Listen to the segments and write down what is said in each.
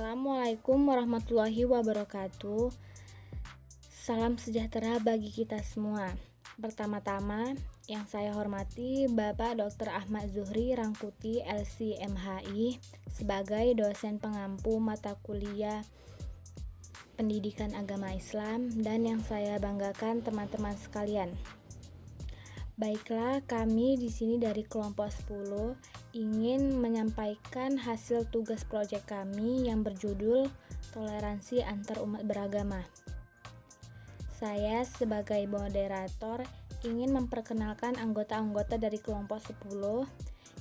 Assalamualaikum warahmatullahi wabarakatuh. Salam sejahtera bagi kita semua. Pertama-tama, yang saya hormati Bapak Dr. Ahmad Zuhri Rangkuti LC.MHI sebagai dosen pengampu mata kuliah Pendidikan Agama Islam, dan yang saya banggakan teman-teman sekalian. Baiklah, kami di sini dari kelompok 10 ingin menyampaikan hasil tugas proyek kami yang berjudul Toleransi Antar Umat Beragama. Saya sebagai moderator ingin memperkenalkan anggota-anggota dari kelompok 10,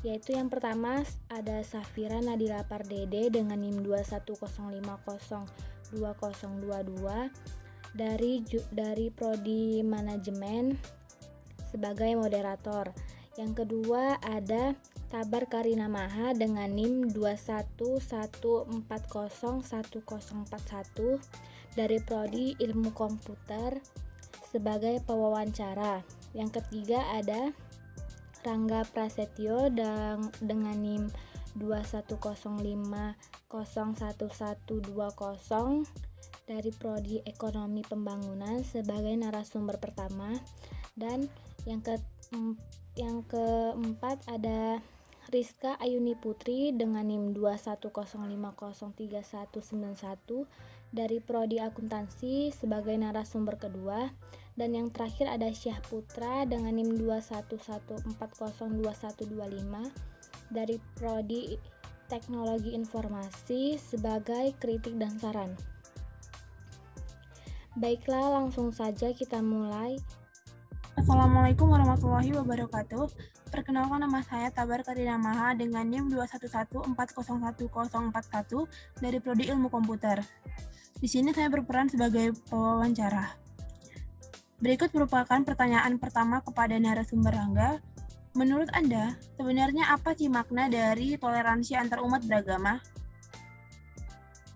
yaitu yang pertama ada Safira Nadila Pardede dengan NIM 215020022 dari Prodi Manajemen sebagai moderator. Yang kedua ada Tabar Karina Maha dengan NIM 211401041 dari Prodi Ilmu Komputer sebagai pewawancara. Yang ketiga ada Rangga Prasetyo dengan NIM 210501120 dari Prodi Ekonomi Pembangunan sebagai narasumber pertama. Dan yang keempat ada Rizka Ayuni Putri dengan NIM 210503191 dari Prodi Akuntansi sebagai narasumber kedua. Dan yang terakhir ada Syah Putra dengan NIM 211402125 dari Prodi Teknologi Informasi sebagai kritik dan saran. Baiklah, langsung saja kita mulai. Assalamualaikum warahmatullahi wabarakatuh. Perkenalkan, nama saya Tabar Karina Maha dengan NIM 211401041 dari Prodi Ilmu Komputer. Di sini saya berperan sebagai pewawancara. Berikut merupakan pertanyaan pertama kepada narasumber Rangga. Menurut Anda, sebenarnya apa sih makna dari toleransi antar umat beragama?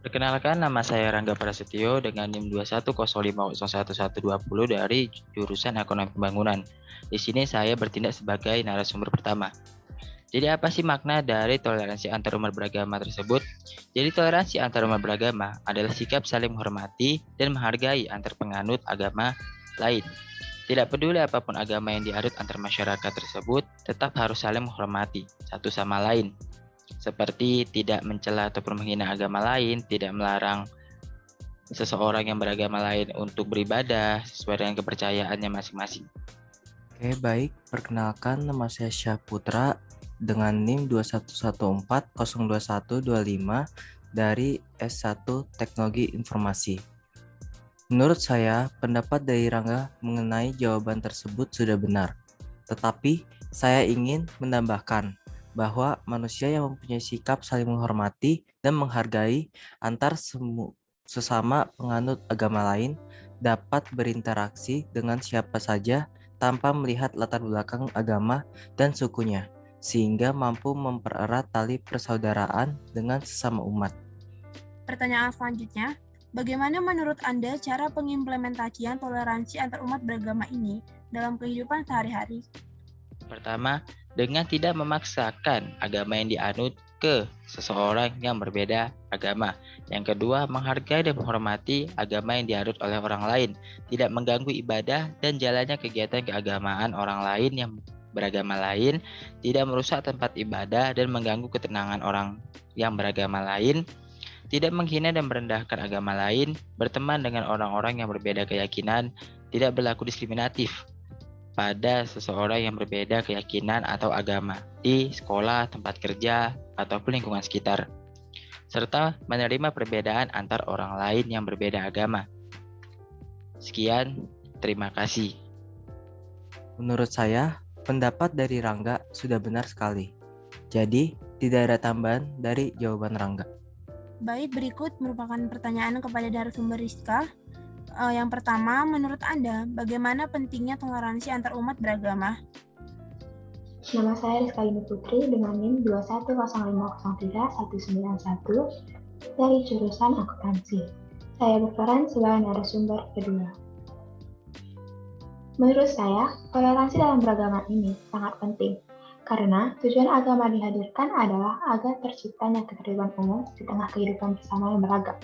Perkenalkan, nama saya Rangga Prasetyo dengan NIM 210501120 dari jurusan Ekonomi Pembangunan. Di sini saya bertindak sebagai narasumber pertama. Jadi apa sih makna dari toleransi antar umat beragama tersebut? Jadi toleransi antar umat beragama adalah sikap saling menghormati dan menghargai antar penganut agama lain. Tidak peduli apapun agama yang dianut antar masyarakat tersebut, tetap harus saling menghormati satu sama lain. Seperti tidak mencela ataupun menghina agama lain, tidak melarang seseorang yang beragama lain untuk beribadah sesuai dengan kepercayaannya masing-masing. Oke, baik. Perkenalkan, nama saya Syah Putra dengan NIM 211402125 dari S1 Teknologi Informasi. Menurut saya, pendapat dari Rangga mengenai jawaban tersebut sudah benar. Tetapi, saya ingin menambahkan bahwa manusia yang mempunyai sikap saling menghormati dan menghargai antar sesama penganut agama lain dapat berinteraksi dengan siapa saja tanpa melihat latar belakang agama dan sukunya, sehingga mampu mempererat tali persaudaraan dengan sesama umat. Pertanyaan selanjutnya, bagaimana menurut Anda cara pengimplementasian toleransi antar umat beragama ini dalam kehidupan sehari-hari? Pertama, dengan tidak memaksakan agama yang dianut ke seseorang yang berbeda agama. Yang kedua, menghargai dan menghormati agama yang dianut oleh orang lain, tidak mengganggu ibadah dan jalannya kegiatan keagamaan orang lain yang beragama lain, tidak merusak tempat ibadah dan mengganggu ketenangan orang yang beragama lain, tidak menghina dan merendahkan agama lain, berteman dengan orang-orang yang berbeda keyakinan, tidak berlaku diskriminatif pada seseorang yang berbeda keyakinan atau agama di sekolah, tempat kerja, ataupun lingkungan sekitar, serta menerima perbedaan antar orang lain yang berbeda agama. Sekian, terima kasih. Menurut saya, pendapat dari Rangga sudah benar sekali. Jadi, tidak ada tambahan dari jawaban Rangga. Baik, berikut merupakan pertanyaan kepada narasumber Rizka. Yang pertama, menurut Anda, bagaimana pentingnya toleransi antar umat beragama? Nama saya Rizka Ayuni Putri dengan NIM 210503191 dari jurusan Akuntansi. Saya berperan sebagai narasumber kedua. Menurut saya, toleransi dalam beragama ini sangat penting Karena tujuan agama dihadirkan adalah agar terciptanya ketertiban umum di tengah kehidupan bersama yang beragam.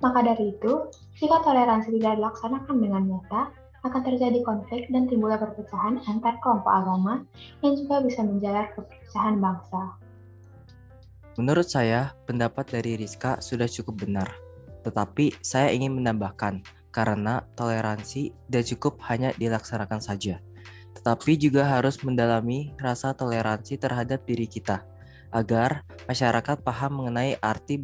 Maka dari itu, jika toleransi tidak dilaksanakan dengan nyata, akan terjadi konflik dan timbulnya perpecahan antar kelompok agama yang juga bisa menjalar ke perpecahan bangsa. Menurut saya, pendapat dari Rizka sudah cukup benar. Tetapi saya ingin menambahkan, karena toleransi tidak cukup hanya dilaksanakan saja, tetapi juga harus mendalami rasa toleransi terhadap diri kita, agar masyarakat paham mengenai arti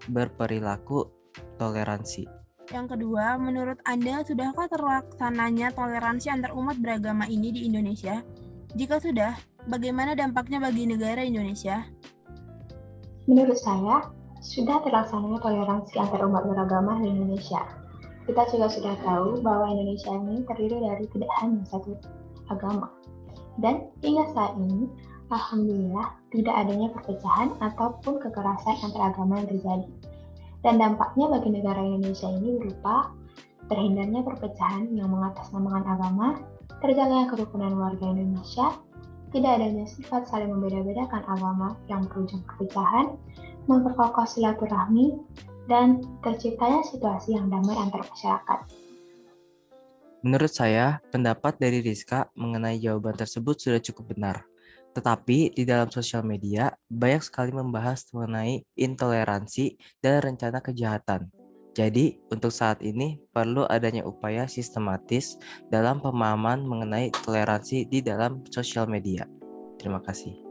berperilaku toleransi. Yang kedua, menurut Anda, sudahkah terlaksananya toleransi antar umat beragama ini di Indonesia? Jika sudah, bagaimana dampaknya bagi negara Indonesia? Menurut saya, sudah terlaksananya toleransi antar umat beragama di Indonesia. Kita juga sudah tahu bahwa Indonesia ini terdiri dari tidak hanya satu agama. Dan hingga saat ini, alhamdulillah tidak adanya perpecahan ataupun kekerasan antar agama yang terjadi. Dan dampaknya bagi negara Indonesia ini berupa terhindarnya perpecahan yang mengatasnamakan agama, terjaganya kerukunan warga Indonesia, tidak adanya sifat saling membeda-bedakan agama yang berujung perpecahan, memperkokoh silaturahmi, dan terciptanya situasi yang damai antar masyarakat. Menurut saya, pendapat dari Rizka mengenai jawaban tersebut sudah cukup benar. Tetapi di dalam sosial media, banyak sekali membahas mengenai intoleransi dan rencana kejahatan. Jadi, untuk saat ini perlu adanya upaya sistematis dalam pemahaman mengenai toleransi di dalam sosial media. Terima kasih.